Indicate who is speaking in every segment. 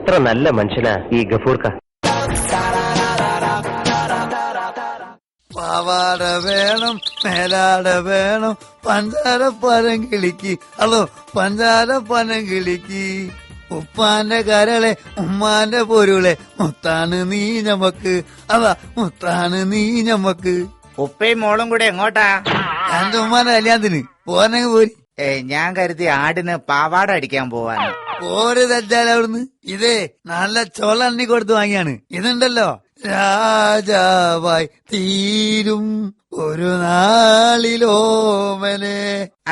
Speaker 1: എത്ര നല്ല മനുഷ്യനാ ഈ ഗഫൂർക്ക.
Speaker 2: പാവാട വേണം, മേലാട വേണം, പഞ്ചാര പനം കിളിക്ക്. അതോ പഞ്ചാര പനം കിളിക്ക്. ഉപ്പാന്റെ കരളെ ഉമ്മാന്റെ പൊരുളെ മുത്താണ് നീ ഞമ്മക്ക്. അതാ മുത്താണ് നീ ഞമ്മക്ക്.
Speaker 3: ഉപ്പയും മോളും കൂടെ എങ്ങോട്ടാ?
Speaker 2: എന്റെ ഉമ്മാന്റെ കല്യാണത്തിന് പോരെങ്കിൽ പോരി.
Speaker 3: ഞാൻ കരുതി ആടിന് പാവാട അടിക്കാൻ പോവാന്.
Speaker 2: പോര് തെറ്റാല അവിടുന്ന്. ഇതേ നല്ല ചോള എണ്ണി കൊടുത്ത് വാങ്ങിയാണ്. ഇതുണ്ടല്ലോ, രാജാവായി തീരും ഒരു നാളിലോമനെ.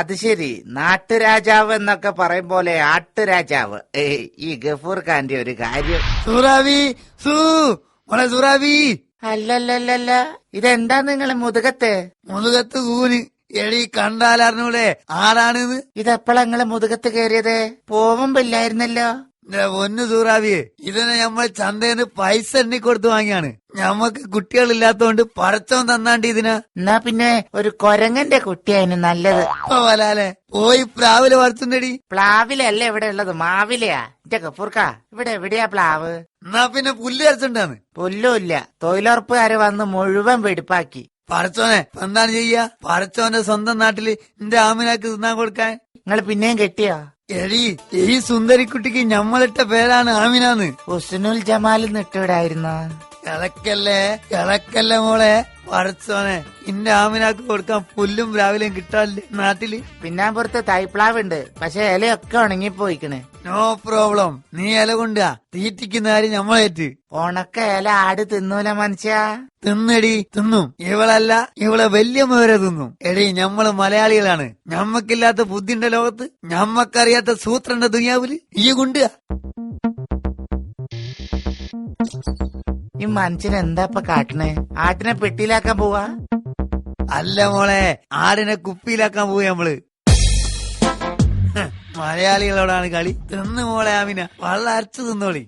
Speaker 3: അത് ശരി, നാട്ടുരാജാവ് എന്നൊക്കെ പറയും പോലെ ആട്ടുരാജാവ്. ഈ ഗഫൂർ ഖാന്റെ ഒരു കാര്യം.
Speaker 2: സൂറാവി മോളെ സൂറാവി.
Speaker 3: അല്ലല്ലല്ല, ഇതെന്താ നിങ്ങള്
Speaker 2: മുതുകത്ത് കൂന് എടി കണ്ടാലറിഞ്ഞൂടെ ആരാണിന്ന്?
Speaker 3: ഇതെപ്പോഴാ നിങ്ങള് മുതുകത്ത് കയറിയത്? പോവുമ്പില്ലായിരുന്നല്ലോ.
Speaker 2: ഒന്ന് സൂറാവിയെ, ഇതിനെ നമ്മൾ ചന്തേന്ന് പൈസ എണ്ണി കൊടുത്ത് വാങ്ങിയാണ്. ഞമ്മക്ക് കുട്ടികളില്ലാത്തോണ്ട് പടച്ചോൻ തന്നാണ്ട് ഇതിനാ.
Speaker 3: എന്നാ പിന്നെ ഒരു കൊരങ്ങന്റെ കുട്ടിയായിരുന്നു നല്ലത്.
Speaker 2: വലാലെ പോയി പ്ലാവില് വളർത്തുണ്ടടി.
Speaker 3: പ്ലാവിലല്ല ഇവിടെ ഉള്ളത്, മാവിലെയാ. എന്റെ ഗഫൂർക്ക, ഇവിടെ എവിടെയാ പ്ലാവ്?
Speaker 2: എന്നാ പിന്നെ പുല്ല് വരച്ചുണ്ടാന്ന്.
Speaker 3: പുല്ലുമില്ല, തൊഴിലുറപ്പുകാര് വന്ന് മുഴുവൻ വെടിപ്പാക്കി.
Speaker 2: പടച്ചോനെ എന്താണ് ചെയ്യാ? പടച്ചോന്റെ സ്വന്തം നാട്ടില് എന്റെ ആമിനാക്ക് തിന്നാൻ കൊടുക്കാൻ.
Speaker 3: നിങ്ങൾ പിന്നെയും കെട്ടിയോ?
Speaker 2: എടി, ഈ സുന്ദരിക്കുട്ടിക്ക് ഞമ്മളിട്ട പേരാണ് ആമിനാന്ന്.
Speaker 3: ഹുസ്നുൽ ജമാൽ ഇട്ടുവിടായിരുന്നു.
Speaker 2: കിളക്കല്ലേ മോളെ. പടച്ചോനെ ഇന്റെ ആമിനാക്ക് കൊടുക്കാൻ പുല്ലും രാവിലെയും കിട്ടാറില്ലേ നാട്ടില്?
Speaker 3: പിന്നാമ്പുറത്ത് തൈപ്ലാവുണ്ട്, പക്ഷെ ഇലയൊക്കെ ഉണങ്ങിപ്പോയിക്കണ്.
Speaker 2: നോ പ്രോബ്ലം, നീ ഇല കൊണ്ടാ തീറ്റിക്കുന്ന കാര്യം ഞമ്മളേറ്റ്.
Speaker 3: ഉണക്ക ഇല ആട് തിന്നൂല മനുഷ്യ.
Speaker 2: തിന്നടി, തിന്നും. ഇവളല്ല, ഇവളെ വല്യമ്മ വരെ തിന്നും. എടി, ഞമ്മള് മലയാളികളാണ്. ഞമ്മക്കില്ലാത്ത ബുദ്ധിന്റെ ലോകത്ത്, ഞമ്മക്കറിയാത്ത സൂത്രന്റെ ദുനിയാവില് ഈ കൊണ്ടുക.
Speaker 3: ഈ മനുഷ്യൻ എന്താ ഇപ്പൊ കാട്ടണേ? ആട്ടിനെ പെട്ടിയിലാക്കാൻ പോവാ?
Speaker 2: അല്ല മോളെ, ആടിനെ കുപ്പിയിലാക്കാൻ പോയി നമ്മള്. മലയാളികളോടാണ് കളി. തിന്ന് മോളെ ആമിന, വള്ള അരച്ചു തിന്നോളി.